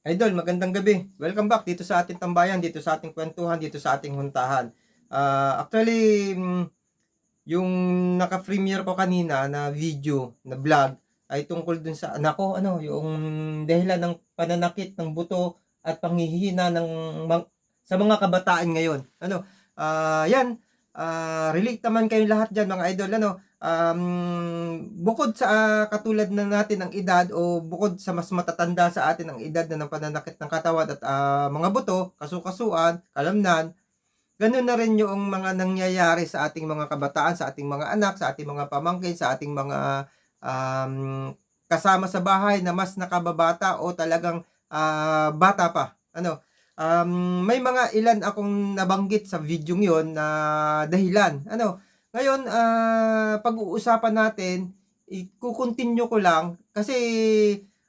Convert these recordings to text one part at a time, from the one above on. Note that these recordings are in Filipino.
Idol, magandang gabi. Welcome back dito sa ating tambayan, dito sa ating kwentuhan, dito sa ating huntahan. Actually, yung naka-premiere ko kanina na video, na vlog, ay tungkol dun sa anak ko, yung dahilan ng pananakit ng buto at panghihina sa mga kabataan ngayon. Yan, relate naman kayo lahat dyan mga idol, bukod sa katulad na natin ang edad o bukod sa mas matatanda sa atin ang edad na ng pananakit ng katawan at mga buto, kasukasuan, kalamnan, ganun na rin yung mga nangyayari sa ating mga kabataan, sa ating mga anak, sa ating mga pamangkin, sa ating mga um, kasama sa bahay na mas nakababata o talagang bata pa. May mga ilan akong nabanggit sa video yon na dahilan. Ngayon, pag-uusapan natin, i-continue ko lang kasi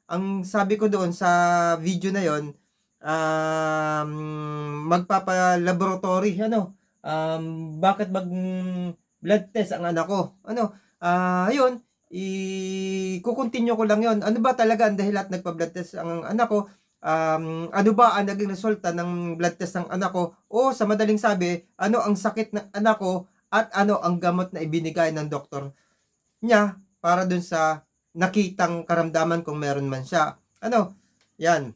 ang sabi ko doon sa video na yon, magpapa-laboratory, bakit blood test ang anak ko? Ayun, i-continue ko lang yon. Ano ba talaga ang dahilan at nagpa-blood test ang anak ko? Ano ba ang naging resulta ng blood test ng anak ko? O sa madaling sabi, ano ang sakit ng anak ko at ano ang gamot na ibinigay ng doktor niya para dun sa nakitang karamdaman kung meron man siya. Yan.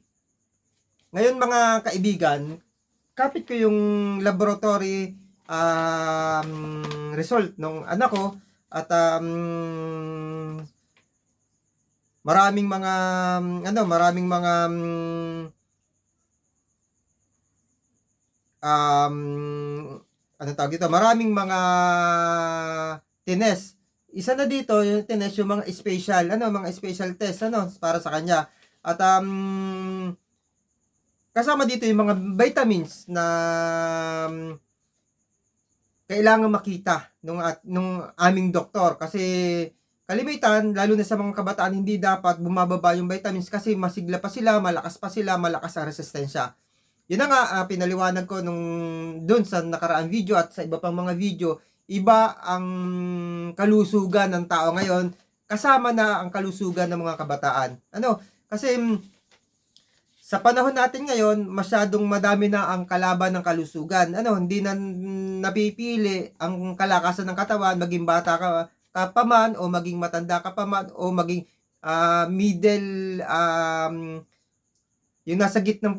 Ngayon mga kaibigan, kapit ko yung laboratory result ng anak ko at maraming mga tawag dito, maraming mga tines. Isa na dito yung tines yung mga special test para sa kanya. At kasama dito yung mga vitamins na kailangan makita nung aming doktor kasi kalimitan, lalo na sa mga kabataan, hindi dapat bumababa yung vitamins kasi masigla pa sila, malakas ang resistensya. Yun na nga, pinaliwanag ko dun sa nakaraang video at sa iba pang mga video, iba ang kalusugan ng tao ngayon, kasama na ang kalusugan ng mga kabataan. Kasi sa panahon natin ngayon, masyadong madami na ang kalaban ng kalusugan. Hindi na napipili ang kalakasan ng katawan, maging bata ka pa man, o maging matanda ka pa man, o maging middle, yung nasa gitnang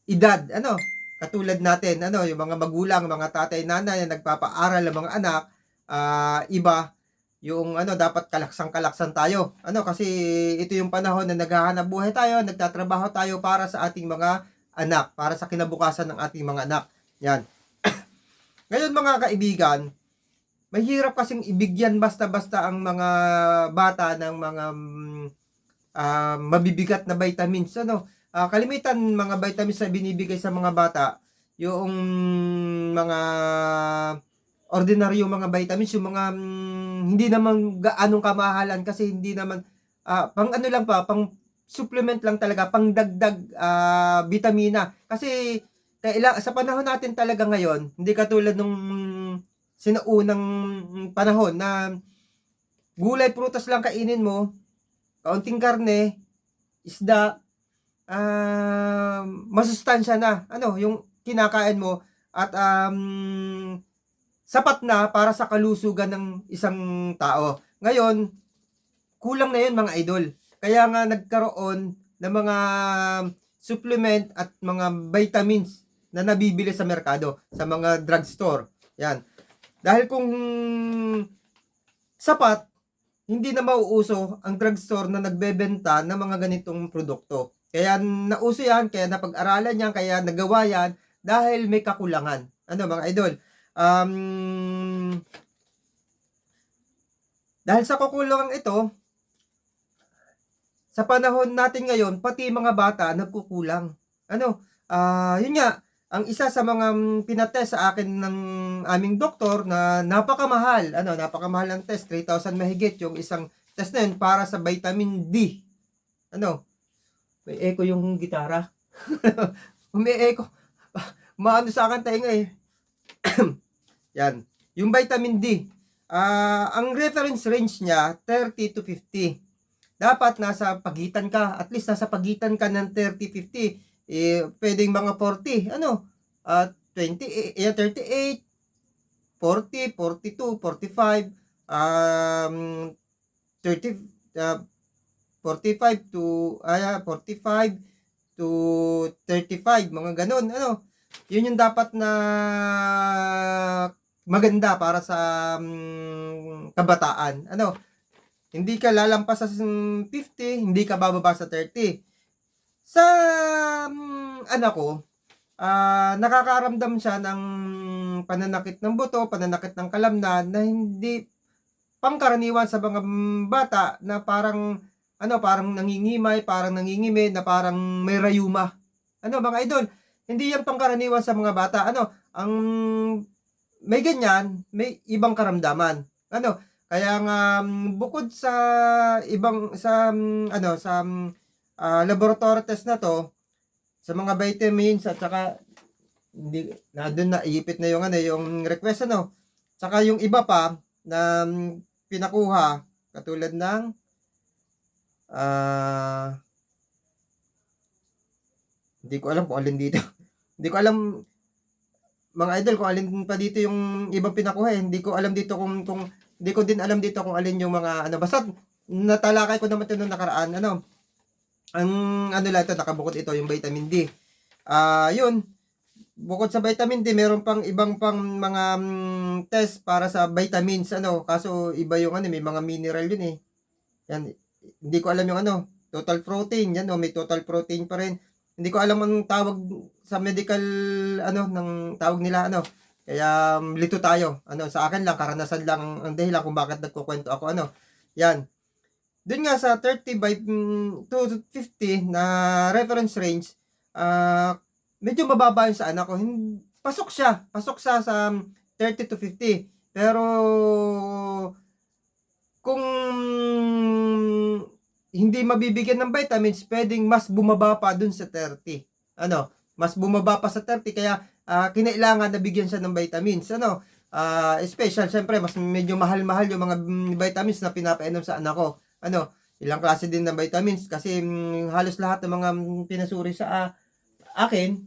edad, katulad natin, yung mga magulang, mga tatay, nanay na nagpapaaral ng mga anak, iba, yung dapat kalaksan tayo. Kasi ito yung panahon na naghahanap buhay tayo, nagtatrabaho tayo para sa ating mga anak, para sa kinabukasan ng ating mga anak. Yan. Ngayon mga kaibigan, mahirap kasing ibigyan basta-basta ang mga bata ng mga mabibigat na vitamins. Kalimitan mga vitamins na binibigay sa mga bata, yung mga ordinaryo mga vitamins, yung mga hindi naman gaanong kamahalan kasi hindi naman pang pang supplement lang talaga, pang dagdag vitamina. Kasi sa panahon natin talaga ngayon, hindi katulad nung sinaunang panahon na gulay, prutas lang kainin mo, kaunting karne, isda, masustansya na yung kinakain mo at sapat na para sa kalusugan ng isang tao. Ngayon, kulang na yun mga idol. Kaya nga nagkaroon ng mga supplement at mga vitamins na nabibili sa merkado, sa mga drugstore. Yan. Dahil kung sapat, hindi na mauuso ang drugstore na nagbebenta ng mga ganitong produkto. Kaya nauso yan, kaya napag-aralan yan, kaya nagawa yan dahil may kakulangan. Mga idol? Dahil sa kakulangan ito, sa panahon natin ngayon, pati mga bata nagkukulang. Yun nga, ang isa sa mga pinatest sa akin ng aming doktor na napakamahal, napakamahal ng test, 3,000 mahigit yung isang test na yun para sa vitamin D. May echo yung gitara. May echo. Maano sa akin tayo eh. Yan. Yung vitamin D. Ang reference range niya, 30 to 50. dapat nasa pagitan ka, at least nasa pagitan ka ng 30-50, pwedeng mga 40, 38, 40, 42, 45, 30, 45 to 45 to 35, mga ganun, yun yung dapat na maganda para sa kabataan. Hindi ka lalampas sa 50, hindi ka bababa sa 30. Sa anak ko, nakakaramdam siya ng pananakit ng buto, pananakit ng kalamnan na hindi pangkaraniwan sa mga bata, na parang nangingimay, parang nangingimid, na parang may rayuma. Mga idol, hindi yan pangkaraniwan sa mga bata. Ang may ganyan, may ibang karamdaman. Kaya nga bukod sa laboratory test na to, sa mga vitamins at saka hindi na doon na iipit na yung request, saka yung iba pa na pinakuha, katulad ng hindi ko alam kung alin dito. Hindi ko alam, mga idol, kung alin pa dito yung ibang pinakuha. Hindi ko alam dito kung hindi ko din alam dito kung alin yung mga basta natalakay ko naman ito nung nakaraan. Ang lang ito, nakabukod ito yung vitamin D. Yun, bukod sa vitamin D, meron pang ibang pang mga test para sa vitamins, kaso iba yung may mga mineral yun eh. Yan, hindi ko alam yung total protein, yan may total protein pa rin. Hindi ko alam ang tawag sa medical, ng tawag nila, kaya lito tayo. Sa akin lang, karanasan lang ang dahilan kung bakit nagkukwento ako, yan. Doon nga sa 30 to 50 na reference range, medyo mababa yun sa anak ko. Pasok siya sa 30 to 50. Pero kung hindi mabibigyan ng vitamins, pwedeng mas bumaba pa dun sa 30. Mas bumaba pa sa 30, kaya kinailangan na bigyan siya ng vitamins. Special, syempre, mas medyo mahal-mahal yung mga vitamins na pinapainom sa anak ko. Ilang klase din ng vitamins, kasi halos lahat ng mga pinasuri sa akin,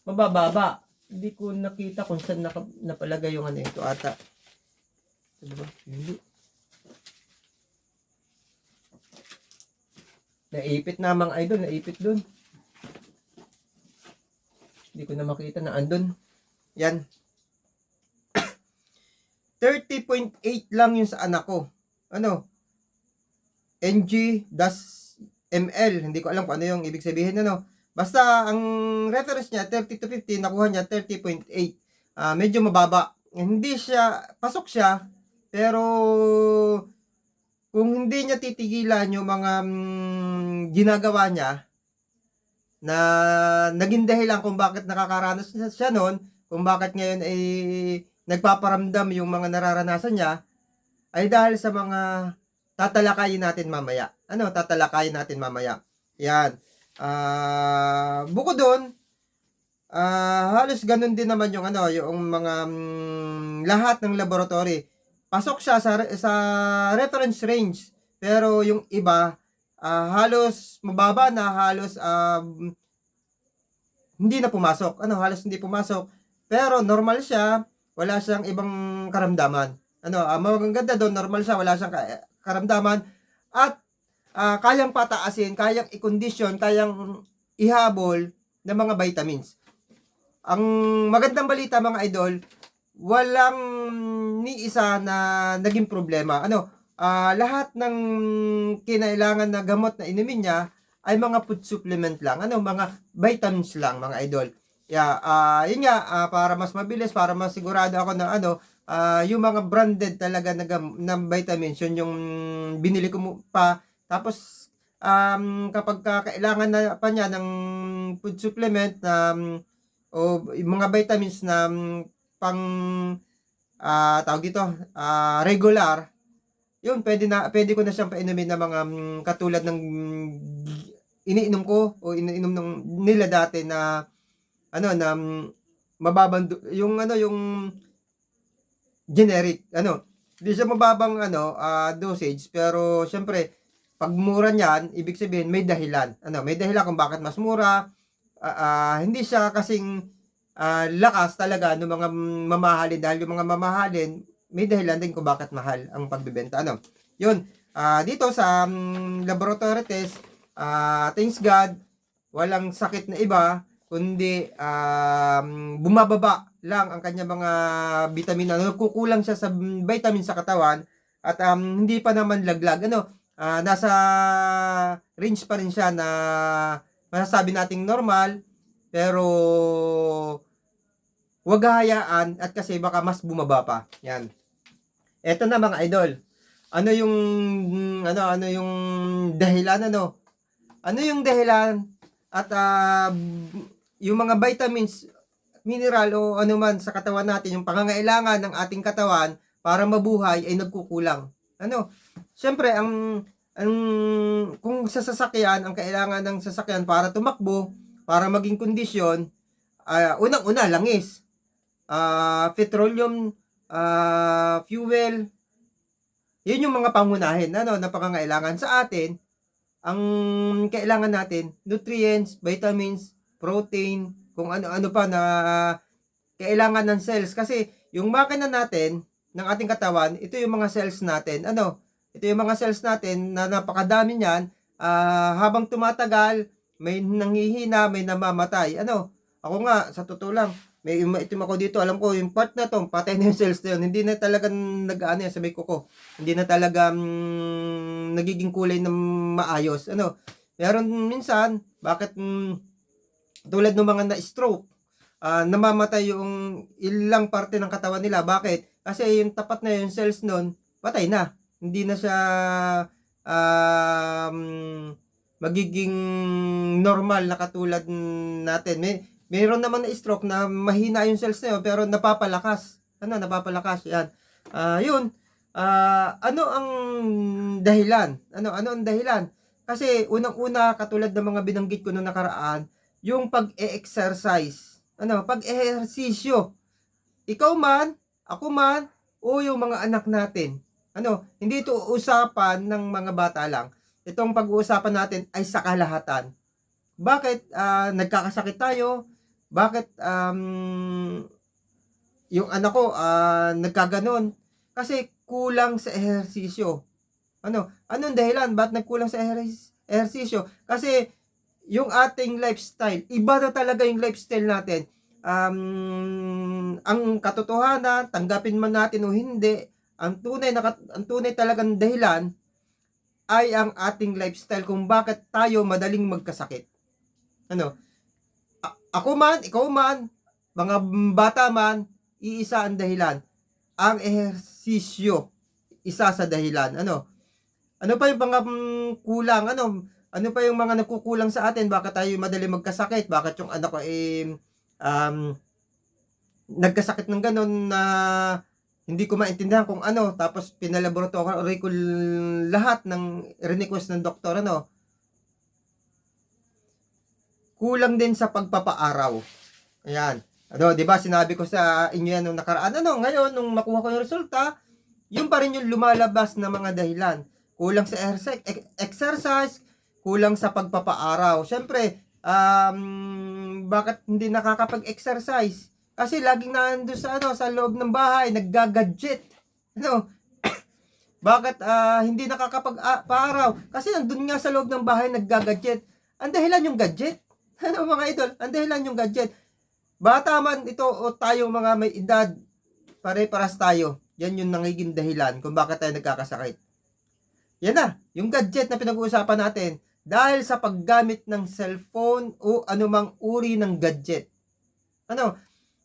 mabababa. Hindi ko nakita kung saan napalagay yung ito ata. Diba? Hindi. Naipit na, mga idol, naipit dun. Hindi ko na makita na andun. Yan. 30.8 lang yun sa anak ko. NG-ml. Hindi ko alam kung ano yung ibig sabihin, Basta ang reference niya 30 to 50, nakuha niya 30.8. Medyo mababa. Hindi siya, pasok siya, pero kung hindi niya titigilan yung mga ginagawa niya, na naging dahilan kung bakit nakakaranas siya noon, kung bakit ngayon ay nagpaparamdam yung mga nararanasan niya, ay dahil sa mga tatalakayin natin mamaya. Tatalakayin natin mamaya. Yan. Bukod doon, halos ganun din naman yung yung mga lahat ng laboratory. Pasok siya sa reference range, pero yung iba halos mababa na, halos hindi na pumasok. Halos hindi pumasok. Pero normal siya, wala siyang ibang karamdaman. Maganda doon, normal siya, wala siyang karamdaman, at kayang pataasin, kayang i-condition, kayang ihabol ng mga vitamins. Ang magandang balita, mga idol, walang ni isa na naging problema. Lahat ng kinailangan na gamot na inumin niya ay mga food supplement lang. Mga vitamins lang, mga idol. Yun nga, para mas mabilis, para mas sigurado ako na yung mga branded talaga na vitamins, yun yung binili ko pa. Tapos kapag kailangan na pa niya ng food supplement na o mga vitamins na pang tawag dito, regular, yun, pwede ko na siyang painumin na mga katulad ng iniinom ko o iniinom nila dati na na mababang yung yung generic. Hindi siya mababang dosage, pero syempre Pag mura niyan, ibig sabihin may dahilan. May dahilan kung bakit mas mura. Hindi siya kasing lakas talaga ng mga mamahalin, dahil yung mga mamahalin may dahilan din kung bakit mahal ang pagbebenta. Yun. Dito sa laboratory test, thanks God, walang sakit na iba, kundi bumababa lang ang kanya mga vitamin. Kukulang siya sa vitamin sa katawan, at hindi pa naman laglag. Nasa range pa rin siya na masasabi nating normal, pero wag hahayaan, at kasi baka mas bumaba pa. Yan. Eto na mga idol. Ano yung dahilan Ano yung dahilan at yung mga vitamins, mineral o ano man sa katawan natin, yung pangangailangan ng ating katawan para mabuhay ay nagkukulang. Siyempre ang kung sa sasakyan, ang kailangan ng sasakyan para tumakbo, para maging kondisyon, unang-una langis, petroleum, fuel. Yun yung mga pangunahin na pangangailangan sa atin. Ang kailangan natin, nutrients, vitamins, protein, kung ano-ano pa na kailangan ng cells. Kasi yung makina natin, ng ating katawan, ito yung mga cells natin. Ito yung mga cells natin na napakadami niyan. Habang tumatagal, may nanghihina, may namamatay. Ako nga, sa totoo lang, may itim ako dito, alam ko yung part na to, patay na yung cells na yun, hindi na talaga nag-ano yan sa may kuko, hindi na talaga nagiging kulay na maayos. Meron minsan, bakit tulad ng mga na-stroke, namamatay yung ilang parte ng katawan nila. Bakit? Kasi yung tapat na yung cells nun, patay na, hindi na siya magiging normal na katulad natin. Mayroon naman na stroke na mahina yung cells na yun, pero napapalakas. Napapalakas. Yan. Yun. Ano ang dahilan? Ano ang dahilan? Kasi unang-una, katulad ng mga binanggit ko nung nakaraan, yung pag-e-exercise. Pag-ehersisyo. Ikaw man, ako man, o yung mga anak natin. Hindi ito usapan ng mga bata lang. Itong pag-uusapan natin ay sa kalahatan. Bakit nagkakasakit tayo? Bakit yung anak ko nagkaganon? Kasi kulang sa ehersisyo. Anong dahilan? Ba't nagkulang sa ehersisyo? Kasi yung ating lifestyle, iba na talaga yung lifestyle natin. Ang katotohanan, tanggapin man natin o hindi, ang tunay talagang dahilan ay ang ating lifestyle kung bakit tayo madaling magkasakit. Ako man, ikaw man, mga bata man, iisa ang dahilan. Ang ehersisyo, isa sa dahilan. Ano pa yung mga kulang? Ano pa yung mga nagkukulang sa atin? Bakit tayo madali magkasakit? Bakit yung anak ko nagkasakit ng ganon na hindi ko maintindihan kung ano, tapos pinalaboratory ko lahat ng request ng doktor. Kulang din sa pagpapaaraw. Ayan. 'Di ba sinabi ko sa inyo yan nung nakaraan. Ngayon nung makuha ko yung resulta, yun pa rin yung lumalabas na mga dahilan. Kulang sa exercise, kulang sa pagpapaaraw. Syempre, bakit hindi nakakapag-exercise? Kasi laging nandoon sa loob ng bahay, nagga-gadget. Bakit hindi nakakapag-paaraw? Kasi nandun nga sa loob ng bahay, nagga-gadget. Ang dahilan yung gadget. Mga idol, ang dahilan yung gadget. Bata man ito o tayong mga may edad, pare-paras tayo. Yan yung nangiging dahilan kung bakit tayo nagkakasakit. Yan na, yung gadget na pinag-uusapan natin. Dahil sa paggamit ng cellphone o anumang uri ng gadget.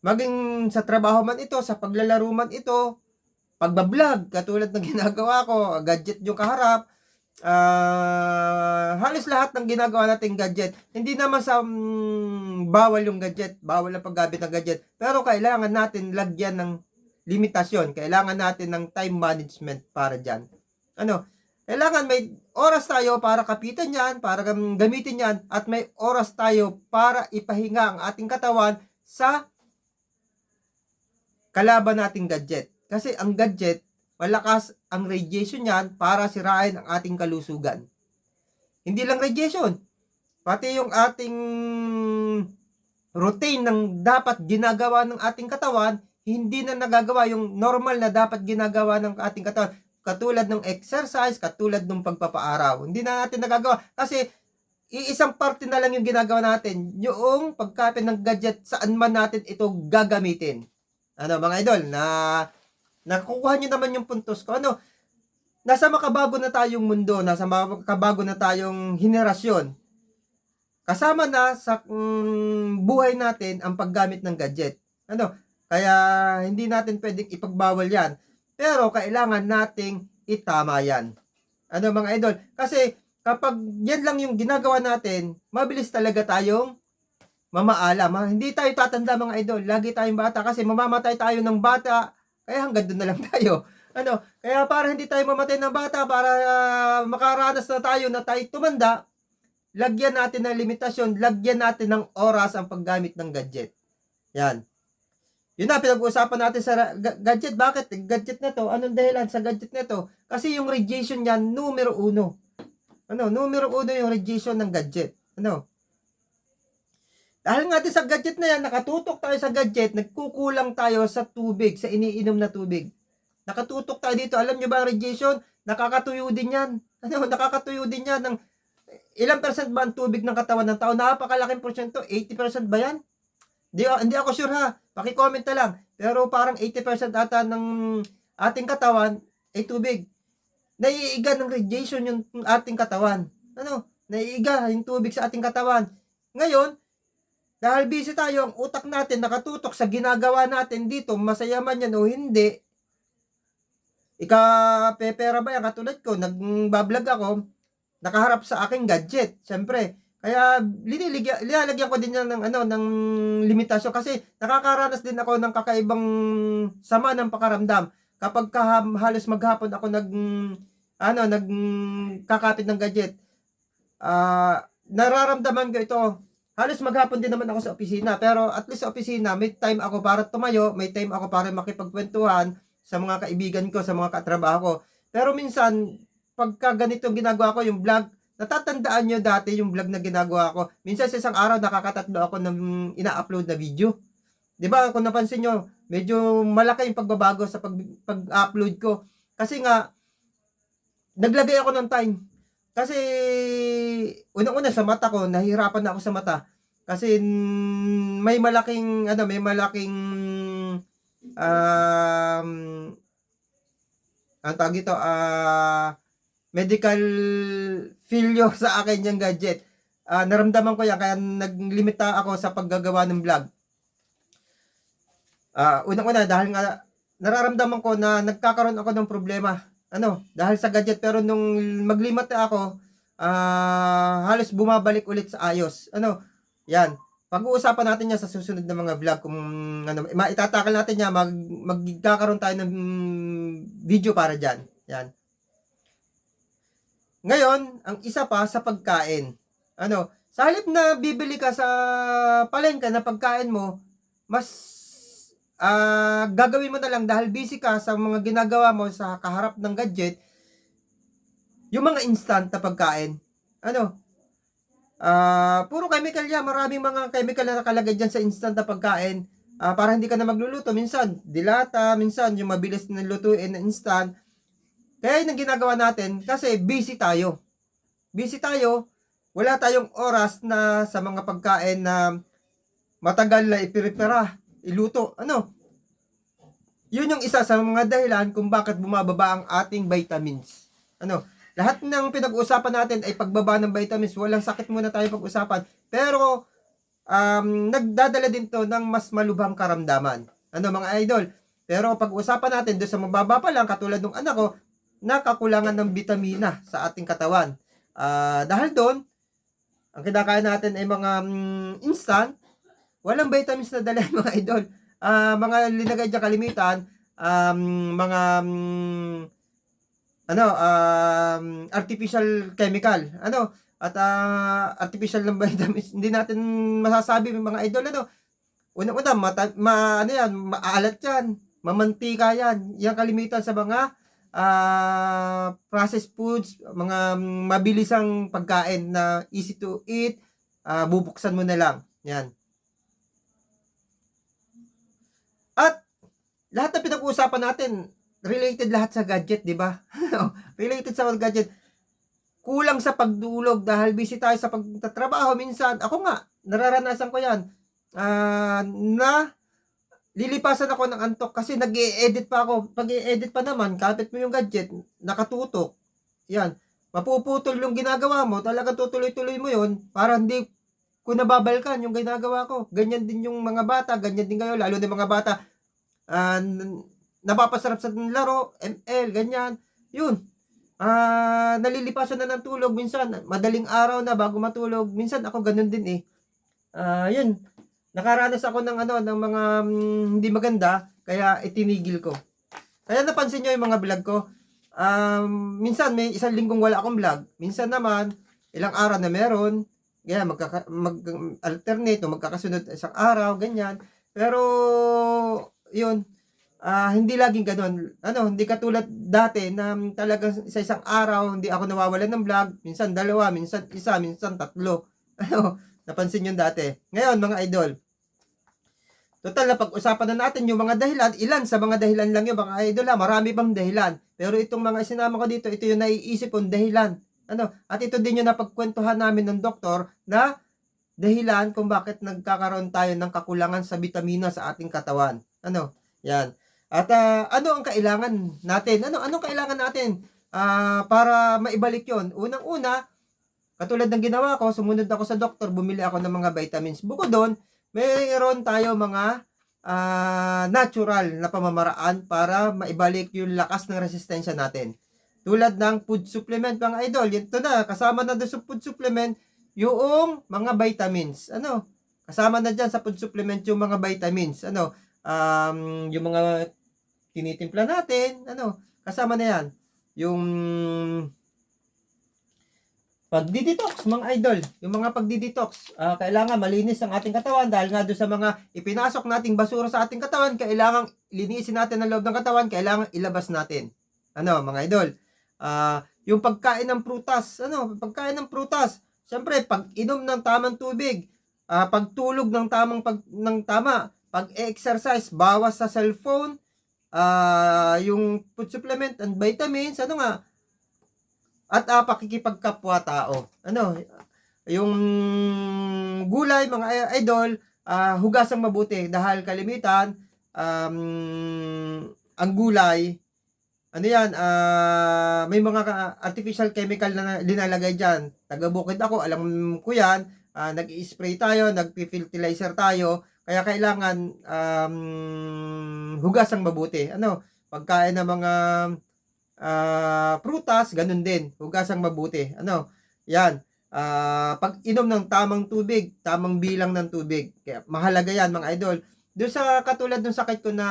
Maging sa trabaho man ito, sa paglalaro man ito, pagbablog, katulad ng ginagawa ko, gadget yung kaharap, halos lahat ng ginagawa nating gadget, hindi naman sa bawal yung gadget, bawal ang paggamit ng gadget, pero kailangan natin lagyan ng limitasyon, kailangan natin ng time management para dyan. Kailangan may oras tayo para kapitan yan, para gamitin yan, at may oras tayo para ipahinga ang ating katawan sa kalaban nating gadget. Kasi ang gadget, malakas ang radiation yan para sirain ang ating kalusugan. Hindi lang radiation, pati yung ating routine ng dapat ginagawa ng ating katawan, hindi na nagagawa yung normal na dapat ginagawa ng ating katawan. Katulad ng exercise, katulad ng pagpapaaraw. Hindi na natin nagagawa kasi iisang parte na lang yung ginagawa natin, yung pagkapit ng gadget saan man natin ito gagamitin. Ano mga idol, na nakukuha nyo naman yung puntos ko. Ano, nasa makabago na tayong mundo, nasa makabago na tayong henerasyon. Kasama na sa buhay natin ang paggamit ng gadget. Ano, kaya hindi natin pwedeng ipagbawal yan. Pero kailangan nating itama yan. Ano mga idol, kasi kapag yan lang yung ginagawa natin, mabilis talaga tayong mamaalam. Ha? Hindi tayo tatanda mga idol. Lagi tayong bata kasi mamamatay tayo ng bata. Kaya hanggang doon na lang tayo. Ano, kaya para hindi tayo mamatay ng bata, para makaranas na tayo na tayo tumanda, lagyan natin ng limitasyon, lagyan natin ng oras ang paggamit ng gadget. Yan. Yun na, pinag-uusapan natin sa gadget. Bakit? Gadget na to. Anong dahilan sa gadget na to? Kasi yung radiation yan, numero 1. Ano, numero 1 yung radiation ng gadget. Ano? Dahil nga din sa gadget na yan, nakatutok tayo sa gadget, nagkukulang tayo sa tubig, sa iniinom na tubig. Nakatutok tayo dito. Alam nyo ba ang radiation? Nakakatuyo din yan. Ano, nakakatuyo din yan. Ng, ilang percent ba ang tubig ng katawan ng tao? Napakalaking porsyento. 80% ba yan? Hindi ako sure ha. Paki-comment na lang. Pero parang 80% ata ng ating katawan ay tubig. Naiiga ng radiation yung ating katawan. Ano? Naiiga yung tubig sa ating katawan. Ngayon, dahil busy tayo, ang utak natin nakatutok sa ginagawa natin dito, masaya man yan o hindi, pepera ba yan? Katulad ko, nagbablog ako, nakaharap sa aking gadget. Siyempre, kaya linalagyan ko din yan ng limitasyon kasi nakakaranas din ako ng kakaibang sama ng pakaramdam. Kapag halos maghapon ako nagkakapit ng gadget, nararamdaman ko ito. Halos maghapon din naman ako sa opisina, pero at least sa opisina may time ako para tumayo, may time ako para makipagkwentuhan sa mga kaibigan ko, sa mga katrabaho ko. Pero minsan, pagka ganito ginagawa ko, yung vlog, natatandaan nyo dati yung vlog na ginagawa ko. Minsan sa isang araw, nakakatatlo ako ng ina-upload na video. Diba, kung napansin nyo, medyo malaki yung pagbabago sa pag-upload ko. Kasi nga, naglagay ako ng time. Kasi, unang-una sa mata ko, nahihirapan na ako sa mata. Kasi, may malaking, ang tawag ito, medical failure sa akin yung gadget. Naramdaman ko yan, kaya naglimita ako sa paggagawa ng vlog. Unang-una, dahil nga nararamdaman ko na nagkakaroon ako ng problema. Dahil sa gadget, pero nung maglimita ako, halos bumabalik ulit sa ayos. Yan. Pag-uusapan natin yan sa susunod na mga vlog kung maitatakal natin yan, magkakaroon tayo ng video para dyan. Yan. Ngayon, ang isa pa sa pagkain. Sa halip na bibili ka sa palengke na pagkain mo, mas gagawin mo na lang dahil busy ka sa mga ginagawa mo sa kaharap ng gadget, yung mga instant na pagkain. Puro chemical yan. Maraming mga chemical na nakalagay dyan sa instant na pagkain. Para hindi ka na magluluto. Minsan, dilata. Minsan, yung mabilis na lutuin na instant. Kaya yun ang ginagawa natin kasi busy tayo. Busy tayo. Wala tayong oras na sa mga pagkain na matagal na ipiripera, iluto. Yun yung isa sa mga dahilan kung bakit bumababa ang ating vitamins. Lahat ng pinag-uusapan natin ay pagbaba ng vitamins. Walang sakit muna tayo pag-usapan. Pero, nagdadala din to ng mas malubhang karamdaman. Mga idol? Pero pag-usapan natin doon sa mababa pa lang, katulad ng anak ko, nakakulangan ng vitamina sa ating katawan. Dahil doon, ang kinakain natin ay mga instant, walang vitamins na dala mga idol. Mga linagay dyan kalimitan, artificial chemical, at artificial ng vitamins, hindi natin masasabi mga idol, unang-una, maalat yan, mamantika yan, yung kalimitan sa mga processed foods, mga mabilisang pagkain na easy to eat, bubuksan mo na lang. Yan. At lahat ng pinag-uusapan natin, related lahat sa gadget, di ba? Related sa gadget. Kulang sa pagdulog dahil busy tayo sa pagtatrabaho. Minsan, ako nga, nararanasan ko yan. Na lilipasan ako ng antok kasi nag-i-edit pa ako. Pag i-edit pa naman, kapit mo yung gadget, nakatutok. Yan. Mapuputol yung ginagawa mo, talaga tutuloy-tuloy mo yon para hindi ko nababalkan yung ginagawa ko. Ganyan din yung mga bata, ganyan din kayo, lalo na mga bata, napapasarap sa laro, ML, ganyan. Yun. Nalilipasan na ng tulog minsan, madaling araw na bago matulog. Minsan ako ganun din eh. Yun. Nakaranas ako ng ng mga hindi maganda, kaya itinigil ko. Kaya napansin niyo yung mga vlog ko. Minsan may isang linggong wala akong vlog. Minsan naman ilang araw na meron. Kaya mag-alternate o magkakasunod isang araw, ganyan. Pero yun, hindi laging ganoon. Hindi katulad dati na talagang sa isang araw hindi ako nawawalan ng vlog, minsan dalawa, minsan isa, minsan tatlo. Napansin yun dati. Ngayon, mga idol, total na pag-usapan na natin yung mga dahilan. Ilan sa mga dahilan lang yun, mga idol ha. Marami pang dahilan. Pero itong mga isinama ko dito, ito yung naiisip kong dahilan. At ito din yung napagkwentuhan namin ng doktor na dahilan kung bakit nagkakaroon tayo ng kakulangan sa bitamina sa ating katawan. Yan. At ano ang kailangan natin? Anong kailangan natin para maibalik yon? Unang-una, katulad ng ginawa ko, sumunod ako sa doktor, bumili ako ng mga vitamins. Bukod doon, mayroon tayo mga natural na pamamaraan para maibalik yung lakas ng resistensya natin. Tulad ng food supplement, mga idol. Ito na, kasama na doon sa food supplement yung mga vitamins. Kasama na dyan sa food supplement yung mga vitamins. Yung mga tinitimpla natin, kasama na yan. Yung pagdi-detox, mga idol. Yung mga pagdi-detox, kailangan malinis ang ating katawan dahil nga doon sa mga ipinasok nating basura sa ating katawan, kailangan linisin natin ang loob ng katawan, kailangan ilabas natin. Mga idol. Yung pagkain ng prutas, pagkain ng prutas. Siyempre, pag-inom ng tamang tubig, pagtulog ng tama, pag-exercise, bawas sa cellphone, yung food supplement and vitamins, at pakikipagkapwa tao. Yung gulay, mga idol, hugasang mabuti dahil kalimitan, ang gulay, may mga artificial chemical na linalagay dyan. Taga-bukid ako, alam ko yan, nag-i-spray tayo, nag-fertilizer tayo, kaya kailangan hugasang mabuti. Pagkain ng mga prutas, ganun din. Hugasang mabuti. Yan. Pag-inom ng tamang tubig, tamang bilang ng tubig. Kaya mahalaga yan, mga idol. Doon sa katulad ng sakit ko na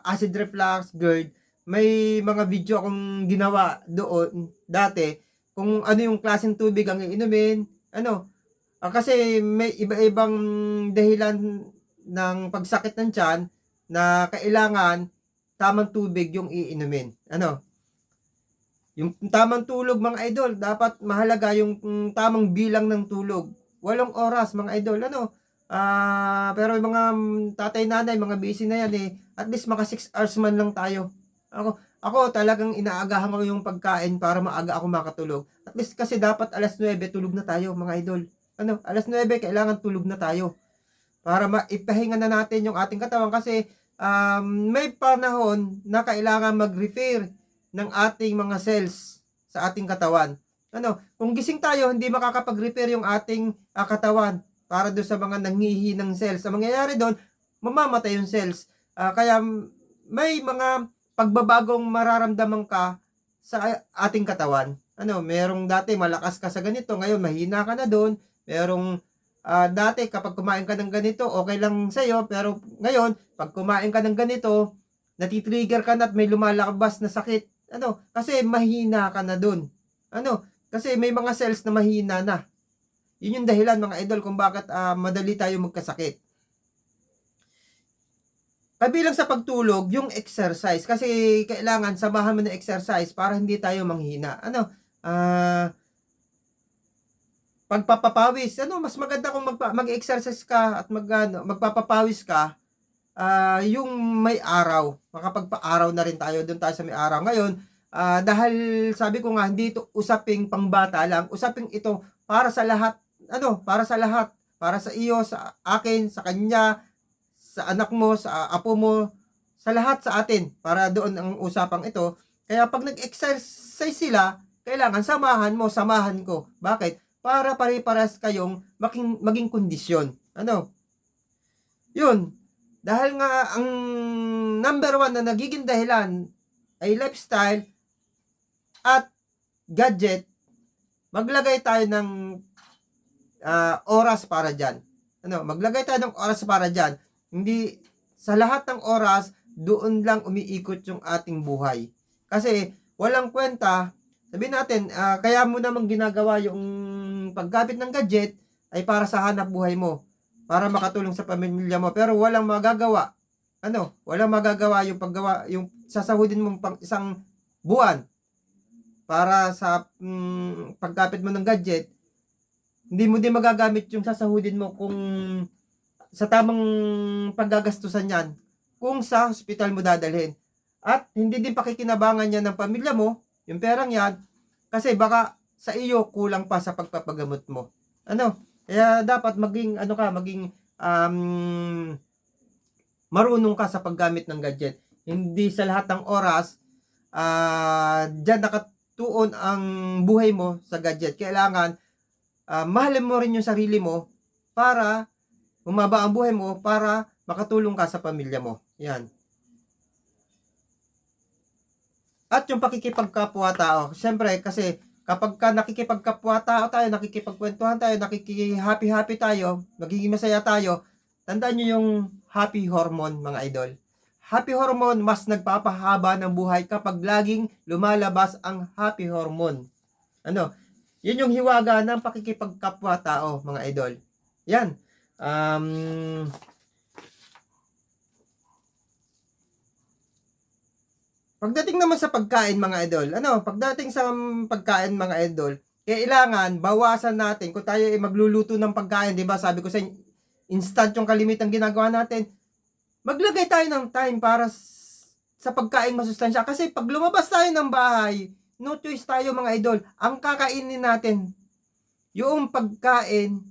acid reflux, GERD, may mga video akong ginawa doon dati kung ano yung klaseng tubig ang iinumin. Kasi may iba-ibang dahilan ng pagsakit ng tiyan na kailangan tamang tubig yung iinumin. Yung tamang tulog, mga idol, dapat mahalaga yung tamang bilang ng tulog. 8 oras, mga idol. Pero yung mga tatay, nanay, mga busy na yan at least maka 6 hours man lang tayo. Ako talagang inaagahan ko yung pagkain para maaga ako makatulog. At least kasi dapat alas 9 tulog na tayo, mga idol. Alas 9 kailangan tulog na tayo. Para maipahinga na natin yung ating katawan kasi may panahon na kailangan mag-repair ng ating mga cells sa ating katawan. Kung gising tayo, hindi makakapag-repair yung ating katawan para doon sa mga nanghihinang cells. Ang mangyayari doon, mamamatay yung cells. Kaya may mga pagbabagong mararamdaman ka sa ating katawan. Merong dati malakas ka sa ganito, ngayon mahina ka na doon. Merong dati kapag kumain ka ng ganito, okay lang sa'yo, pero ngayon, pag kumain ka ng ganito, natitrigger ka na at may lumalabas na sakit. Kasi mahina ka na doon. Kasi may mga cells na mahina na. Yun yung dahilan, mga idol, kung bakit madali tayo magkasakit. Kabilang sa pagtulog, yung exercise. Kasi kailangan samahan mo ng exercise para hindi tayo manghina. Ano, pagpapapawis. Ano, mas maganda kung mag-exercise ka at magpapapawis ka, yung may araw. Makapagpa-araw na rin tayo, doon tayo sa may araw. Ngayon, dahil sabi ko nga, hindi ito usaping pangbata lang. Usaping ito para sa lahat. Ano, para sa lahat. Para sa iyo, sa akin, sa kanya, sa anak mo, sa apo mo, sa lahat sa atin. Para doon ang usapang ito. Kaya pag nag-exercise sila, kailangan samahan mo, samahan ko. Bakit? Para pare-paras kayong maging kondisyon. Ano? Yun. Dahil nga ang number one na nagiging dahilan ay lifestyle at gadget, maglagay tayo ng oras para dyan. Ano? Maglagay tayo ng oras para dyan. Hindi sa lahat ng oras, doon lang umiikot yung ating buhay. Kasi walang kwenta, sabihin natin, kaya mo namang ginagawa yung paggamit ng gadget ay para sa hanap buhay mo, para makatulong sa pamilya mo, pero walang magagawa. Ano? Walang magagawa yung paggawa, yung sasahudin mo pang isang buwan para sa paggamit mo ng gadget. Hindi mo din magagamit yung sasahudin mo kung sa tamang paggagastusan yan, kung sa hospital mo dadalhin. At hindi din pakikinabangan yan ng pamilya mo, yung perang yan, kasi baka sa iyo kulang pa sa pagpapagamot mo. Ano? Kaya dapat maging marunong ka sa paggamit ng gadget. Hindi sa lahat ng oras diyan nakatuon ang buhay mo sa gadget. Kailangan mahalin mo rin yung sarili mo para humaba ang buhay mo, para makatulong ka sa pamilya mo. Yan. At yung pakikipagkapwa-tao, syempre kasi kapag ka nakikipagkapwa-tao tayo, nakikipagkwentuhan tayo, nakiki-happy-happy tayo, magiging masaya tayo, tandaan nyo yung happy hormone, mga idol. Happy hormone, mas nagpapahaba ng buhay kapag laging lumalabas ang happy hormone. Ano? Yun yung hiwaga ng pakikipagkapwa-tao, mga idol. Yan. Pagdating naman sa pagkain, mga idol, pagdating sa pagkain, mga idol, kailangan bawasan natin kung tayo ay magluluto ng pagkain, 'di ba? Sabi ko sa inyo, instant yung kalimitan ginagawa natin. Maglagay tayo ng time para sa pagkain masustansya, kasi pag lumabas tayo ng bahay, no choice tayo, mga idol. Ang kakainin natin, yung pagkain,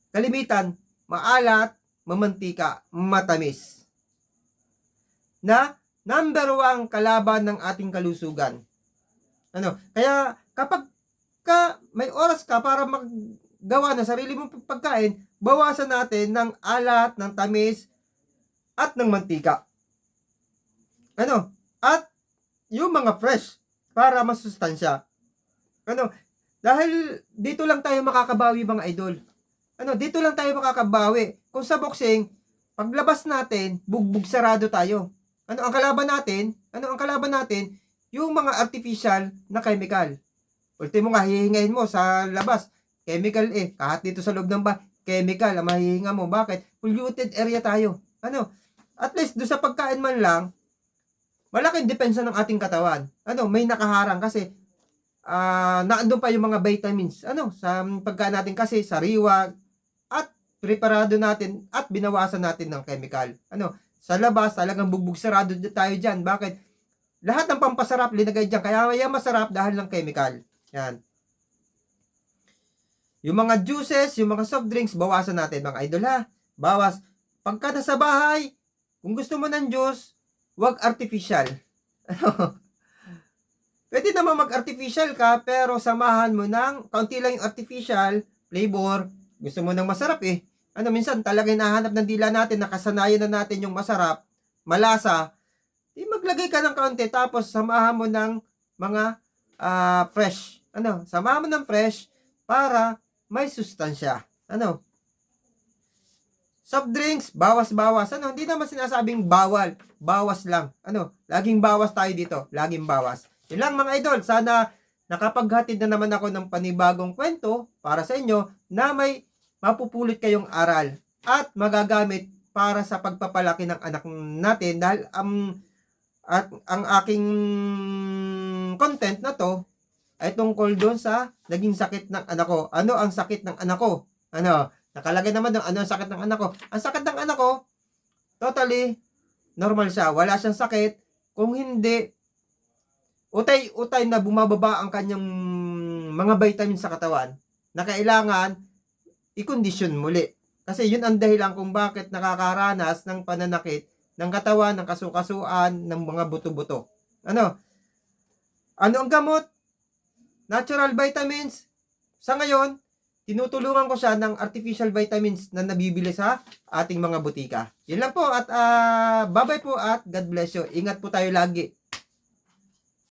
kalimitan, maalat, mamantika, matamis. Na number one kalaban ng ating kalusugan. Kaya kapag may oras ka para maggawa ng sarili mong pagkain, bawasan natin ng alat, ng tamis, at ng mantika. At yung mga fresh para masustansya. Dahil dito lang tayo makakabawi, mga idol. Dito lang tayo makakabawi. Kung sa boxing, paglabas natin, bugbog sarado tayo. Ano ang kalaban natin? Yung mga artificial na chemical. Ultimo nga, hihingayin mo sa labas. Chemical kahit dito sa loob ng chemical ang mahihinga mo. Bakit? Polluted area tayo. At least doon sa pagkain man lang, malaking depensa ng ating katawan. May nakaharang kasi naandun pa yung mga vitamins. Sa pagkain natin kasi, sariwa, at preparado natin at binawasan natin ng chemical. Sa labas, talagang bugbog sarado tayo dyan. Bakit? Lahat ng pampasarap linagay dyan. Kaya masarap dahil ng chemical. Yan. Yung mga juices, yung mga soft drinks, bawasan natin, mga idol, ha. Bawas. Pagka nasa bahay, kung gusto mo ng juice, wag artificial. Pwede naman mag-artificial ka, pero samahan mo ng kaunti lang yung artificial flavor. Gusto mo ng masarap minsan talaga hinahanap ng dila natin, nakasanayan na natin yung masarap, malasa, maglagay ka ng kaunti, tapos samahan mo ng mga fresh. Samahan mo ng fresh para may sustansya. Soft drinks, bawas-bawas. Hindi naman sinasabing bawal, bawas lang. Laging bawas tayo dito, laging bawas. Yun lang, mga idol, sana nakapaghatid na naman ako ng panibagong kwento para sa inyo na may mapupulot kayong aral at magagamit para sa pagpapalaki ng anak natin dahil at ang aking content na to ay tungkol doon sa naging sakit ng anak ko. Ano ang sakit ng anak ko? Ano? Nakalagay naman doon, ano ang sakit ng anak ko? Ang sakit ng anak ko, totally normal siya. Wala siyang sakit. Kung hindi, utay-utay na bumababa ang kanyang mga vitamin sa katawan na kailangan i-condition muli. Kasi yun ang dahilan kung bakit nakakaranas ng pananakit ng katawan, ng kasukasuan, ng mga buto-buto. Ano? Ano ang gamot? Natural vitamins. Sa ngayon, tinutulungan ko siya ng artificial vitamins na nabibili sa ating mga butika. Yun lang po at bye-bye po at God bless you. Ingat po tayo lagi.